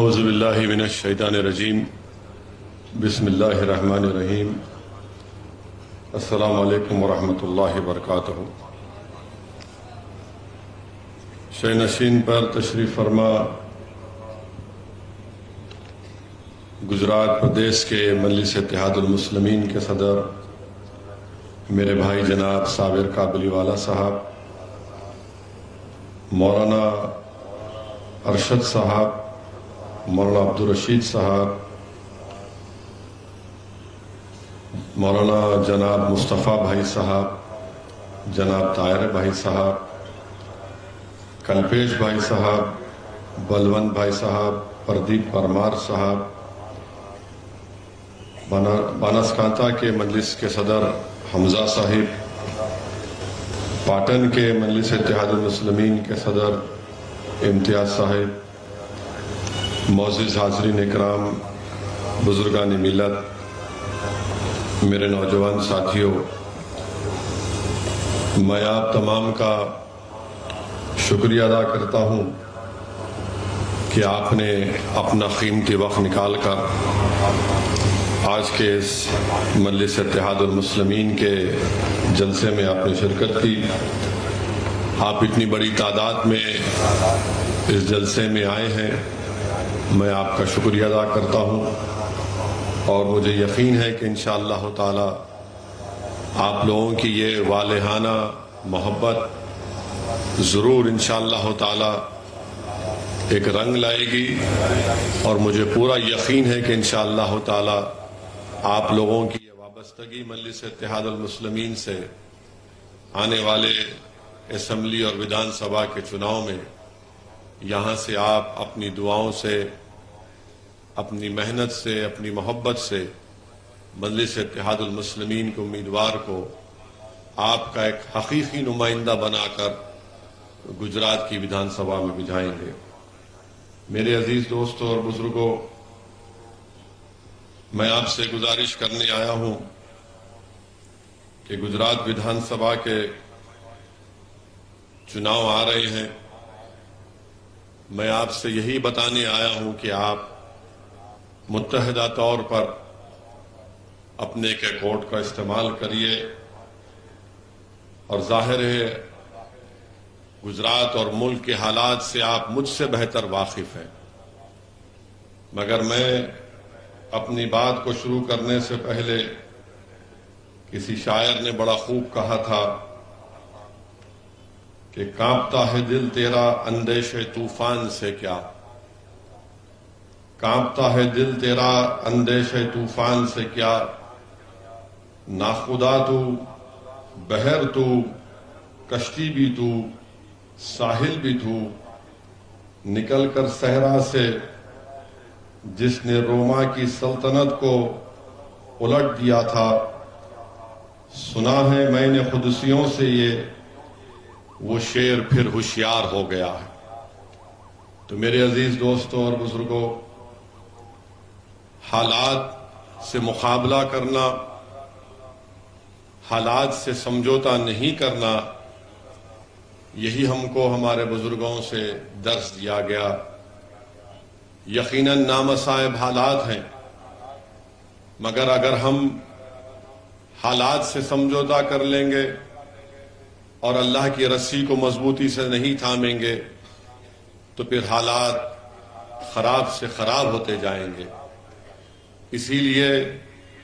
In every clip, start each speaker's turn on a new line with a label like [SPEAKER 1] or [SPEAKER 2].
[SPEAKER 1] اعوذ باللہ من الشیطان الرجیم بسم اللہ الرحمن الرحیم السلام علیکم ورحمۃ اللہ وبرکاتہ۔ شہ نشین پر تشریف فرما گجرات پردیش کے مجلس اتحاد المسلمین کے صدر میرے بھائی جناب صابر قابلی والا صاحب، مولانا ارشد صاحب، مولانا عبدالرشید صاحب، مولانا جناب مصطفیٰ بھائی صاحب، جناب طاہر بھائی صاحب، کلپیش بھائی صاحب، بلونت بھائی صاحب، پردیپ پرمار صاحب، بانسکانتا کے مجلس کے صدر حمزہ صاحب، پاٹن کے مجلس اتحاد المسلمین کے صدر امتیاز صاحب، معزز حاضرین اکرام، بزرگان ملت، میرے نوجوان ساتھیوں، میں آپ تمام کا شکریہ ادا کرتا ہوں کہ آپ نے اپنا قیمتی وقت نکال کر آج کے اس مجلس اتحاد المسلمین کے جلسے میں آپ نے شرکت کی۔ آپ اتنی بڑی تعداد میں اس جلسے میں آئے ہیں، میں آپ کا شکریہ ادا کرتا ہوں، اور مجھے یقین ہے کہ انشاءاللہ تعالی آپ لوگوں کی یہ والہانہ محبت ضرور انشاءاللہ تعالی ایک رنگ لائے گی، اور مجھے پورا یقین ہے کہ انشاءاللہ تعالی آپ لوگوں کی یہ وابستگی مجلس اتحاد المسلمین سے آنے والے اسمبلی اور ودھان سبھا کے چناؤ میں یہاں سے آپ اپنی دعاؤں سے، اپنی محنت سے، اپنی محبت سے مجلس اتحاد المسلمین کے امیدوار کو آپ کا ایک حقیقی نمائندہ بنا کر گجرات کی ودھان سبھا میں بھیجائیں گے۔ میرے عزیز دوستوں اور بزرگوں، میں آپ سے گزارش کرنے آیا ہوں کہ گجرات ودھان سبھا کے چناؤ آ رہے ہیں۔ میں آپ سے یہی بتانے آیا ہوں کہ آپ متحدہ طور پر اپنے ایک ووٹ کا استعمال کریے، اور ظاہر ہے گجرات اور ملک کے حالات سے آپ مجھ سے بہتر واقف ہیں، مگر میں اپنی بات کو شروع کرنے سے پہلے کسی شاعر نے بڑا خوب کہا تھا کہ کانپتا ہے دل تیرا اندیش طوفان سے کیا، کانپتا ہے دل تیرا اندیش طوفان سے کیا، ناخدا تو، بحر تو، کشتی بھی تو، ساحل بھی تو، نکل کر صحرا سے جس نے روما کی سلطنت کو الٹ دیا تھا، سنا ہے میں نے قدسیوں سے یہ وہ شیر پھر ہوشیار ہو گیا ہے۔ تو میرے عزیز دوستوں اور بزرگوں، حالات سے مقابلہ کرنا، حالات سے سمجھوتا نہیں کرنا، یہی ہم کو ہمارے بزرگوں سے درس دیا گیا۔ یقیناً نامصائب حالات ہیں، مگر اگر ہم حالات سے سمجھوتا کر لیں گے اور اللہ کی رسی کو مضبوطی سے نہیں تھامیں گے تو پھر حالات خراب سے خراب ہوتے جائیں گے۔ اسی لیے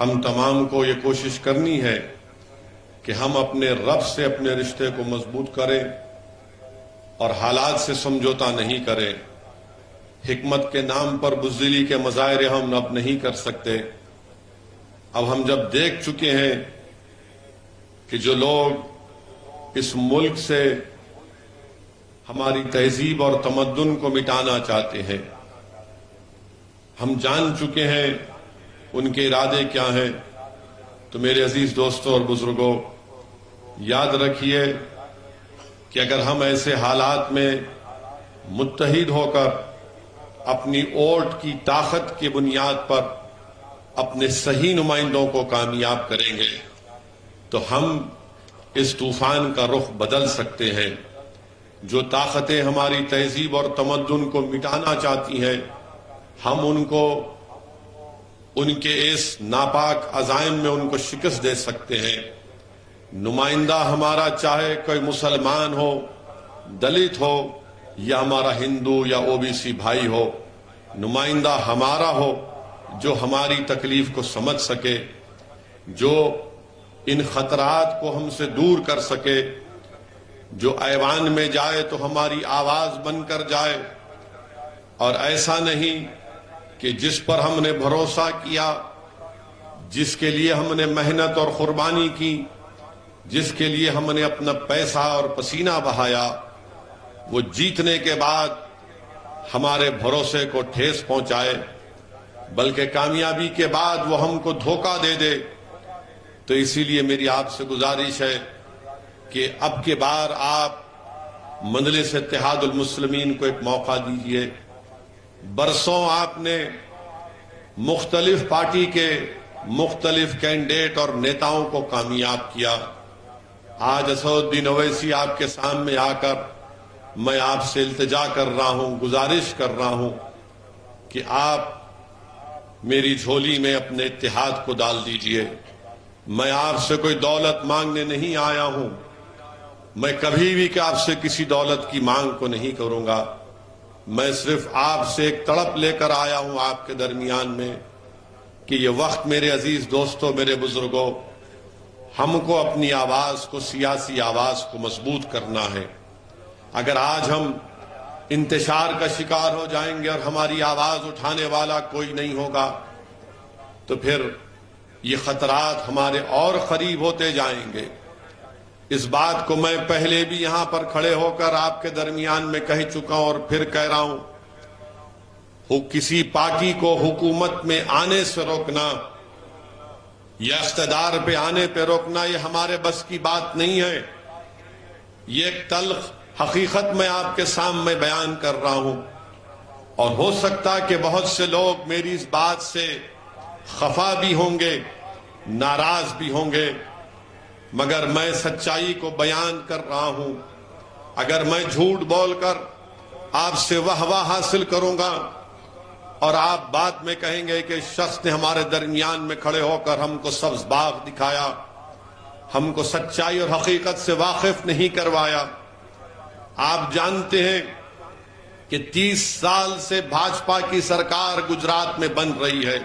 [SPEAKER 1] ہم تمام کو یہ کوشش کرنی ہے کہ ہم اپنے رب سے اپنے رشتے کو مضبوط کریں اور حالات سے سمجھوتا نہیں کریں۔ حکمت کے نام پر بزدلی کے مظاہرے ہم اب نہیں کر سکتے۔ اب ہم جب دیکھ چکے ہیں کہ جو لوگ اس ملک سے ہماری تہذیب اور تمدن کو مٹانا چاہتے ہیں، ہم جان چکے ہیں ان کے ارادے کیا ہیں، تو میرے عزیز دوستوں اور بزرگوں، یاد رکھیے کہ اگر ہم ایسے حالات میں متحد ہو کر اپنی ووٹ کی طاقت کی بنیاد پر اپنے صحیح نمائندوں کو کامیاب کریں گے تو ہم اس طوفان کا رخ بدل سکتے ہیں۔ جو طاقتیں ہماری تہذیب اور تمدن کو مٹانا چاہتی ہیں، ہم ان کو ان کے اس ناپاک عزائم میں ان کو شکست دے سکتے ہیں۔ نمائندہ ہمارا چاہے کوئی مسلمان ہو، دلت ہو، یا ہمارا ہندو یا او بی سی بھائی ہو، نمائندہ ہمارا ہو جو ہماری تکلیف کو سمجھ سکے، جو ان خطرات کو ہم سے دور کر سکے، جو ایوان میں جائے تو ہماری آواز بن کر جائے، اور ایسا نہیں کہ جس پر ہم نے بھروسہ کیا، جس کے لیے ہم نے محنت اور قربانی کی، جس کے لیے ہم نے اپنا پیسہ اور پسینہ بہایا، وہ جیتنے کے بعد ہمارے بھروسے کو ٹھیس پہنچائے، بلکہ کامیابی کے بعد وہ ہم کو دھوکہ دے دے۔ تو اسی لیے میری آپ سے گزارش ہے کہ اب کے بار آپ مجلس اتحاد المسلمین کو ایک موقع دیجئے۔ برسوں آپ نے مختلف پارٹی کے مختلف کینڈیڈیٹ اور نیتاؤں کو کامیاب کیا۔ آج اسد الدین اویسی آپ کے سامنے آ کر میں آپ سے التجا کر رہا ہوں، گزارش کر رہا ہوں کہ آپ میری جھولی میں اپنے اتحاد کو ڈال دیجئے۔ میں آپ سے کوئی دولت مانگنے نہیں آیا ہوں، میں کبھی بھی کہ آپ سے کسی دولت کی مانگ کو نہیں کروں گا۔ میں صرف آپ سے ایک تڑپ لے کر آیا ہوں آپ کے درمیان میں کہ یہ وقت میرے عزیز دوستوں، میرے بزرگوں، ہم کو اپنی آواز کو، سیاسی آواز کو مضبوط کرنا ہے۔ اگر آج ہم انتشار کا شکار ہو جائیں گے اور ہماری آواز اٹھانے والا کوئی نہیں ہوگا تو پھر یہ خطرات ہمارے اور قریب ہوتے جائیں گے۔ اس بات کو میں پہلے بھی یہاں پر کھڑے ہو کر آپ کے درمیان میں کہہ چکا ہوں اور پھر کہہ رہا ہوں، کسی پارٹی کو حکومت میں آنے سے روکنا یا اقتدار پہ آنے پہ روکنا یہ ہمارے بس کی بات نہیں ہے۔ یہ ایک تلخ حقیقت میں آپ کے سامنے بیان کر رہا ہوں، اور ہو سکتا کہ بہت سے لوگ میری اس بات سے خفا بھی ہوں گے، ناراض بھی ہوں گے، مگر میں سچائی کو بیان کر رہا ہوں۔ اگر میں جھوٹ بول کر آپ سے واہ حاصل کروں گا اور آپ بعد میں کہیں گے کہ شخص نے ہمارے درمیان میں کھڑے ہو کر ہم کو سبز باغ دکھایا، ہم کو سچائی اور حقیقت سے واقف نہیں کروایا۔ آپ جانتے ہیں کہ 30 سال سے بھاجپا کی سرکار گجرات میں بن رہی ہے۔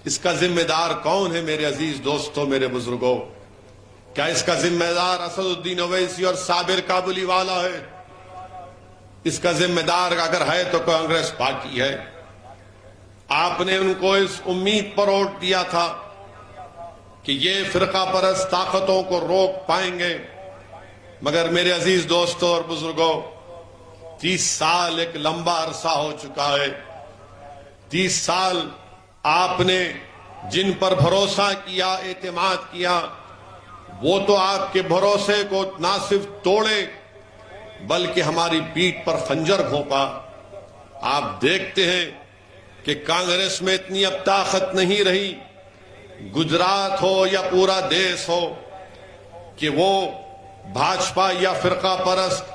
[SPEAKER 1] اس کا ذمہ دار کون ہے میرے عزیز دوستوں، میرے بزرگوں؟ کیا اس کا ذمہ دار اسد الدین اویسی اور صابر کابلی والا ہے؟ اس کا ذمہ دار اگر ہے تو کانگریس پارٹی ہے۔ آپ نے ان کو اس امید پر ووٹ دیا تھا کہ یہ فرقہ پرست طاقتوں کو روک پائیں گے، مگر میرے عزیز دوستوں اور بزرگوں، 30 سال ایک لمبا عرصہ ہو چکا ہے۔ 30 سال آپ نے جن پر بھروسہ کیا، اعتماد کیا، وہ تو آپ کے بھروسے کو نہ صرف توڑے بلکہ ہماری پیٹھ پر خنجر گھونپا۔ آپ دیکھتے ہیں کہ کانگریس میں اتنی اب طاقت نہیں رہی، گجرات ہو یا پورا دیش ہو، کہ وہ بھاجپا یا فرقہ پرست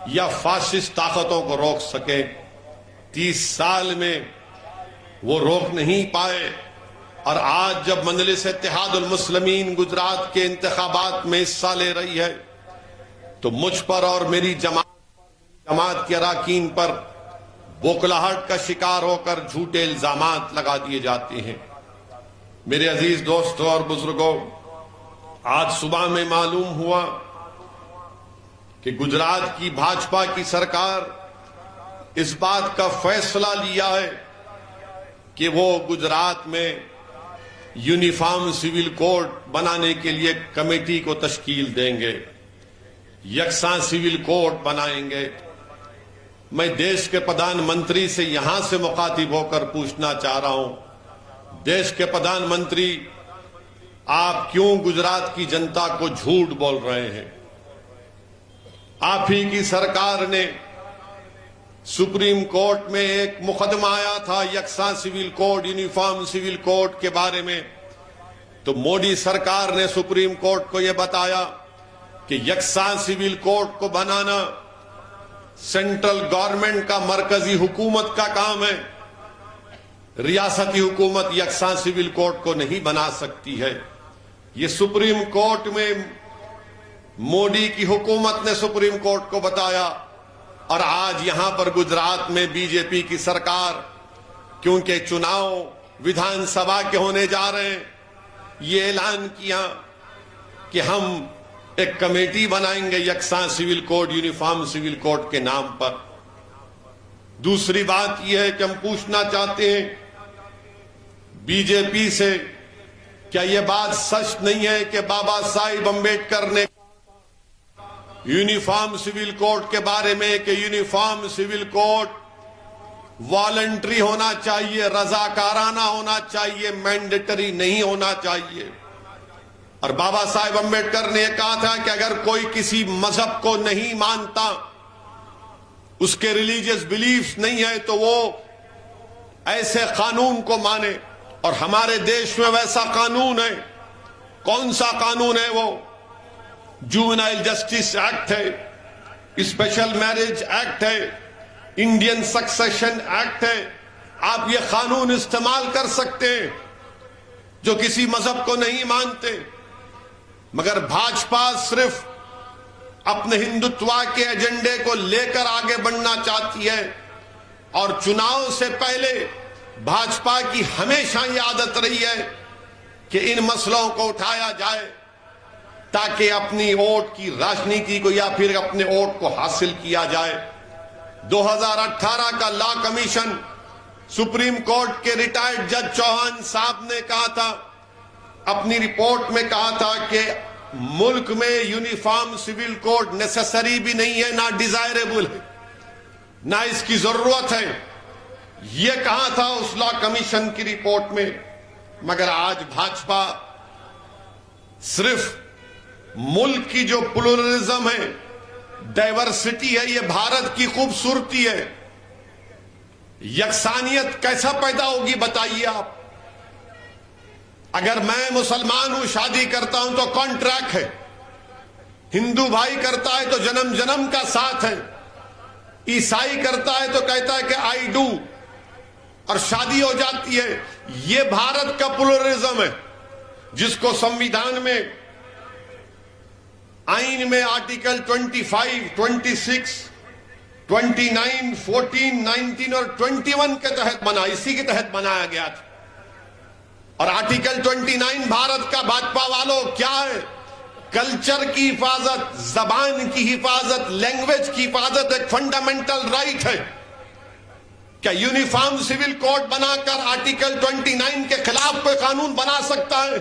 [SPEAKER 1] یا فاشسٹ طاقتوں کو روک سکے۔ 30 سال میں وہ روک نہیں پائے، اور آج جب مجلس اتحاد المسلمین گجرات کے انتخابات میں حصہ لے رہی ہے تو مجھ پر اور میری جماعت کے اراکین پر بوکھلاہٹ کا شکار ہو کر جھوٹے الزامات لگا دیے جاتے ہیں۔ میرے عزیز دوستوں اور بزرگوں، آج صبح میں معلوم ہوا کہ گجرات کی بھاجپا کی سرکار اس بات کا فیصلہ لیا ہے کہ وہ گجرات میں یونیفارم سول کوڈ بنانے کے لیے کمیٹی کو تشکیل دیں گے، یکساں سول کوڈ بنائیں گے۔ میں دیش کے پردھان منتری سے یہاں سے مخاطب ہو کر پوچھنا چاہ رہا ہوں، دیش کے پردھان منتری، آپ کیوں گجرات کی جنتا کو جھوٹ بول رہے ہیں؟ آپ ہی کی سرکار نے سپریم کورٹ میں ایک مقدمہ آیا تھا یکساں civil code, uniform civil code کے بارے میں، تو مودی سرکار نے سپریم کورٹ کو یہ بتایا کہ یکساں سول کوڈ کو بنانا سینٹرل گورنمنٹ کا، مرکزی حکومت کا کام ہے، ریاستی حکومت یکساں سول کوڈ کو نہیں بنا سکتی ہے. یہ سپریم کورٹ میں مودی کی حکومت نے سپریم کورٹ کو بتایا، اور آج یہاں پر گجرات میں بی جے پی کی سرکار، کیونکہ چناؤ ویدھان سبھا کے ہونے جا رہے ہیں، یہ اعلان کیا کہ ہم ایک کمیٹی بنائیں گے یکساں civil code, uniform civil code کے نام پر. دوسری بات یہ ہے کہ ہم پوچھنا چاہتے ہیں بی جے پی سے، کیا یہ بات سچ نہیں ہے کہ بابا صاحب امبیڈکر نے یونیفارم سول کوڈ کے بارے میں کہ یونیفارم سول کوڈ والنٹری ہونا چاہیے، رضاکارانہ ہونا چاہیے، مینڈیٹری نہیں ہونا چاہیے. اور بابا صاحب امبیڈکر نے یہ کہا تھا کہ اگر کوئی کسی مذہب کو نہیں مانتا، اس کے ریلیجیس بلیفز نہیں ہے، تو وہ ایسے قانون کو مانے. اور ہمارے دیش میں ویسا قانون ہے. کون سا قانون ہے وہ؟ جوونائل جسٹس ایکٹ ہے، اسپیشل میرج ایکٹ ہے، انڈین سکسیشن ایکٹ ہے. آپ یہ قانون استعمال کر سکتے ہیں جو کسی مذہب کو نہیں مانتے. مگر بھاجپا صرف اپنے ہندوتوا کے ایجنڈے کو لے کر آگے بڑھنا چاہتی ہے، اور چناؤ سے پہلے بھاجپا کی ہمیشہ یہ عادت رہی ہے کہ ان مسئلوں کو اٹھایا جائے تاکہ اپنی ووٹ کی راجنیتی کو یا پھر اپنے ووٹ کو حاصل کیا جائے. 2018 کا لا کمیشن، سپریم کورٹ کے ریٹائرڈ جج چوہان صاحب نے کہا تھا، اپنی رپورٹ میں کہا تھا کہ ملک میں یونیفارم سول کوڈ نیسیسری بھی نہیں ہے، نہ ڈیزائریبل ہے، نہ اس کی ضرورت ہے. یہ کہا تھا اس لا کمیشن کی رپورٹ میں. مگر آج بھاجپا صرف ملک کی جو پلورلزم ہے، ڈائیورسٹی ہے، یہ بھارت کی خوبصورتی ہے. یکسانیت کیسا پیدا ہوگی بتائیے آپ؟ اگر میں مسلمان ہوں، شادی کرتا ہوں تو کانٹریکٹ ہے، ہندو بھائی کرتا ہے تو جنم جنم کا ساتھ ہے، عیسائی کرتا ہے تو کہتا ہے کہ آئی ڈو، اور شادی ہو جاتی ہے. یہ بھارت کا پلورلزم ہے جس کو سمویدھان میں، آئین میں آرٹیکل 25، 26، 29، 14، 19 اور 21 کے تحت بنا، اسی کے تحت بنایا گیا تھا. اور آرٹیکل 29 بھارت کا بھاجپا والوں کیا ہے؟ کلچر کی حفاظت، زبان کی حفاظت، لینگویج کی حفاظت ایک فنڈامنٹل رائٹ ہے. کیا یونیفارم سول کوڈ بنا کر آرٹیکل 29 کے خلاف کوئی قانون بنا سکتا ہے؟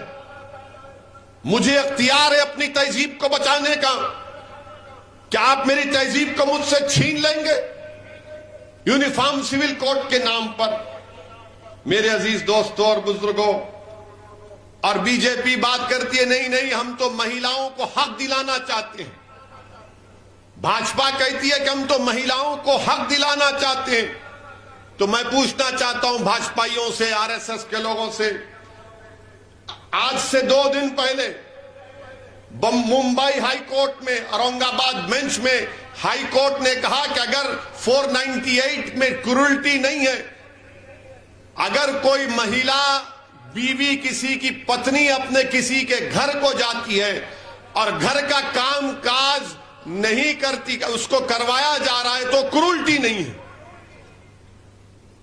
[SPEAKER 1] مجھے اختیار ہے اپنی تہذیب کو بچانے کا. کیا آپ میری تہذیب کو مجھ سے چھین لیں گے یونیفارم سول کوڈ کے نام پر؟ میرے عزیز دوستوں اور بزرگوں، اور بی جے پی بات کرتی ہے نہیں ہم تو مہیلاؤں کو حق دلانا چاہتے ہیں. بھاجپا کہتی ہے کہ ہم تو مہیلاؤں کو حق دلانا چاہتے ہیں. تو میں پوچھنا چاہتا ہوں بھاجپائیوں سے، آر ایس ایس کے لوگوں سے، آج سے 2 دن پہلے ممبئی ہائی کورٹ میں، اورنگ آباد بینچ میں ہائی کورٹ نے کہا کہ اگر 498 میں کرولٹی نہیں ہے، اگر کوئی مہیلا بیوی کسی کی پتنی اپنے کسی کے گھر کو جاتی ہے اور گھر کا کام کاج نہیں کرتی، اس کو کروایا جا رہا ہے تو کرولٹی نہیں ہے.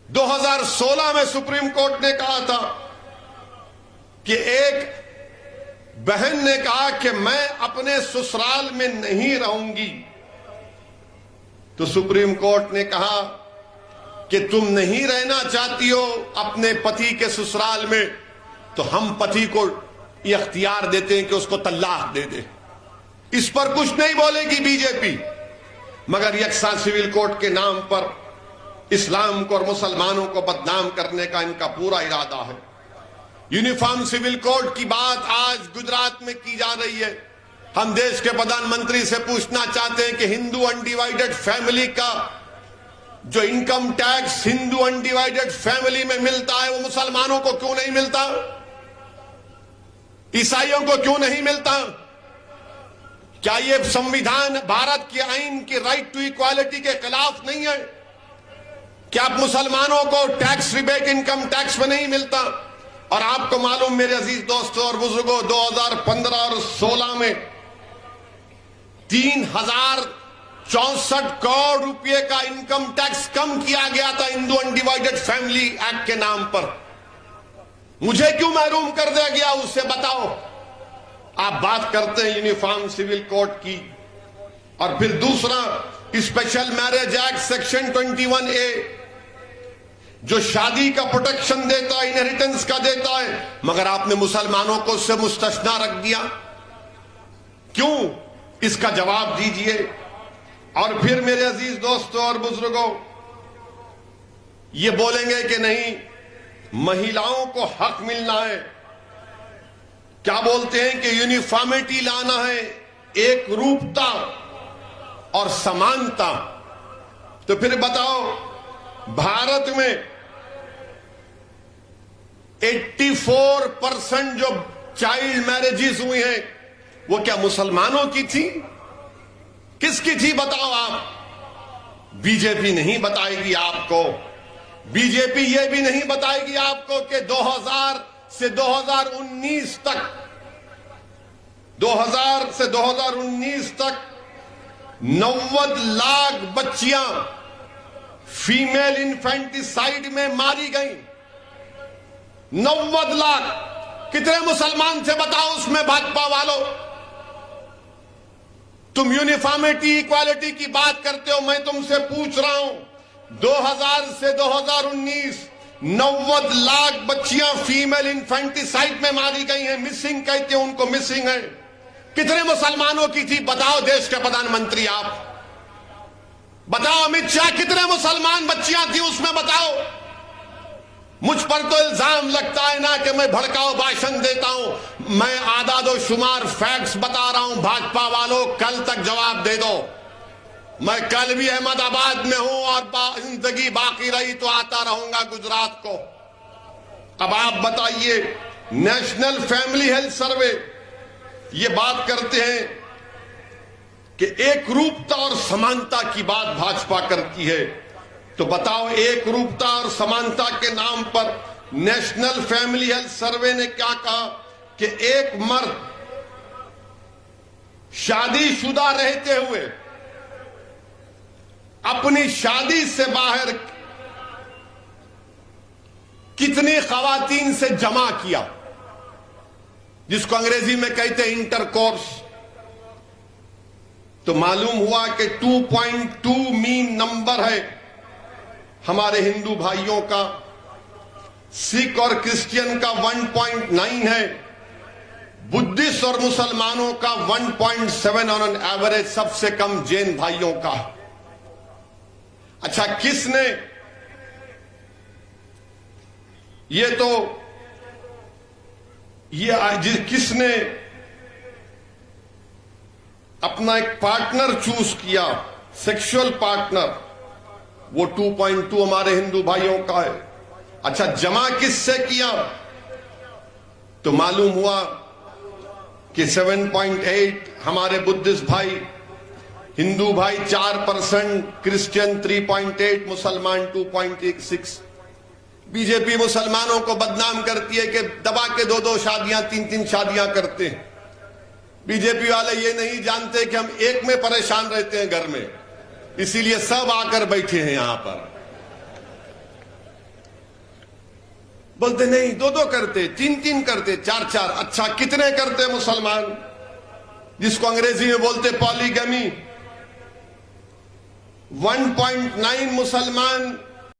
[SPEAKER 1] 2016 میں سپریم کورٹ نے کہا تھا کہ ایک بہن نے کہا کہ میں اپنے سسرال میں نہیں رہوں گی، تو سپریم کورٹ نے کہا کہ تم نہیں رہنا چاہتی ہو اپنے پتی کے سسرال میں، تو ہم پتی کو یہ اختیار دیتے ہیں کہ اس کو طلاق دے دے. اس پر کچھ نہیں بولے گی بی جے پی، مگر یکساں سول کوڈ کے نام پر اسلام کو اور مسلمانوں کو بدنام کرنے کا ان کا پورا ارادہ ہے. یونیفارم سول کوڈ کی بات آج گجرات میں کی جا رہی ہے. ہم دیش کے پردھان منتری سے پوچھنا چاہتے ہیں کہ ہندو انڈیوائیڈڈ فیملی کا جو انکم ٹیکس ہندو انڈیوائیڈڈ فیملی میں ملتا ہے وہ مسلمانوں کو کیوں نہیں ملتا؟ عیسائیوں کو کیوں نہیں ملتا؟ کیا یہ سمویدھان بھارت کے آئین کی رائٹ ٹو ایکوالٹی کے خلاف نہیں ہے کہ اب مسلمانوں کو ٹیکس ریبیٹ انکم ٹیکس میں نہیں ملتا. اور آپ کو معلوم میرے عزیز دوستوں اور بزرگوں 2015 اور 16 میں 3064 کروڑ روپے کا انکم ٹیکس کم کیا گیا تھا ہندو انڈیوائیڈڈ فیملی ایکٹ کے نام پر. مجھے کیوں محروم کر دیا گیا اس سے بتاؤ. آپ بات کرتے ہیں یونیفارم سول کوڈ کی. اور پھر دوسرا special marriage act section 21A جو شادی کا پروٹیکشن دیتا ہے, انہیریٹنس کا دیتا ہے, مگر آپ نے مسلمانوں کو اس سے مستثنا رکھ دیا. کیوں؟ اس کا جواب دیجئے. اور پھر میرے عزیز دوستوں اور بزرگوں یہ بولیں گے کہ نہیں مہیلاؤں کو حق ملنا ہے. کیا بولتے ہیں کہ یونیفارمٹی لانا ہے, ایک روپتا اور سمانتا. تو پھر بتاؤ بھارت میں 84% جو چائلڈ میرجز ہوئی ہیں وہ کیا مسلمانوں کی تھی؟ کس کی تھی بتاؤ آپ. بی جے پی نہیں بتائے گی آپ کو. بی جے پی یہ بھی نہیں بتائے گی آپ کو کہ 2000 سے 2019 تک 90 لاکھ بچیاں فیمیل انفینٹیسائیڈ میں ماری گئیں. 90 لاکھ. کتنے مسلمان تھے بتاؤ اس میں بھاجپا والوں؟ تم یونیفارمٹی ایکوالٹی کی بات کرتے ہو, میں تم سے پوچھ رہا ہوں 2000 سے 2019 90 لاکھ بچیاں فیمیل انفینٹیسائیڈ میں ماری گئی ہیں. مسنگ کہتے ہیں ان کو, مسنگ ہے. کتنے مسلمانوں کی تھی بتاؤ دیش کے پردھان منتری آپ بتاؤ. امت شاہ کتنے مسلمان بچیاں تھیں اس میں بتاؤ. مجھ پر تو الزام لگتا ہے نا کہ میں بھڑکاؤ بھاشن دیتا ہوں. میں اعداد و شمار فیکٹس بتا رہا ہوں. بھاجپا والوں کل تک جواب دے دو. میں کل بھی احمد آباد میں ہوں اور زندگی باقی رہی تو آتا رہوں گا گجرات کو. اب آپ بتائیے نیشنل فیملی ہیلتھ سروے یہ بات کرتے ہیں کہ ایک روپتا اور سمانتا کی بات بھاجپا کرتی ہے. تو بتاؤ ایک روپتا اور سمانتا کے نام پر نیشنل فیملی ہیلتھ سروے نے کیا کہا کہ ایک مرد شادی شدہ رہتے ہوئے اپنی شادی سے باہر کتنی خواتین سے جمع کیا, جس کو انگریزی میں کہتے ہیں انٹر کورس. تو معلوم ہوا کہ 2.2 مین نمبر ہے ہمارے ہندو بھائیوں کا, سکھ اور کرسچین کا 1.9 ہے, بدھسٹ اور مسلمانوں کا 1.7 آن این ایوریج, سب سے کم جین بھائیوں کا. اچھا کس نے کس نے اپنا ایک پارٹنر چوز کیا, سیکشل پارٹنر, وہ 2.2 ہمارے ہندو بھائیوں کا ہے. اچھا جمع کس سے کیا؟ تو معلوم ہوا کہ 7.8 ہمارے بدھسٹ بھائی, ہندو بھائی 4%, کرسچین 3.8, مسلمان 2.6. بی جے پی مسلمانوں کو بدنام کرتی ہے کہ دبا کے 2 شادیاں 3 شادیاں کرتے ہیں. بی جے پی والے یہ نہیں جانتے کہ ہم ایک میں پریشان رہتے ہیں گھر میں, اسی لیے سب آ کر بیٹھے ہیں یہاں پر. بولتے نہیں 2 کرتے, 3 کرتے, 4. اچھا کتنے کرتے مسلمان, جس کو انگریزی میں بولتے پالیگمی. 1.9 مسلمان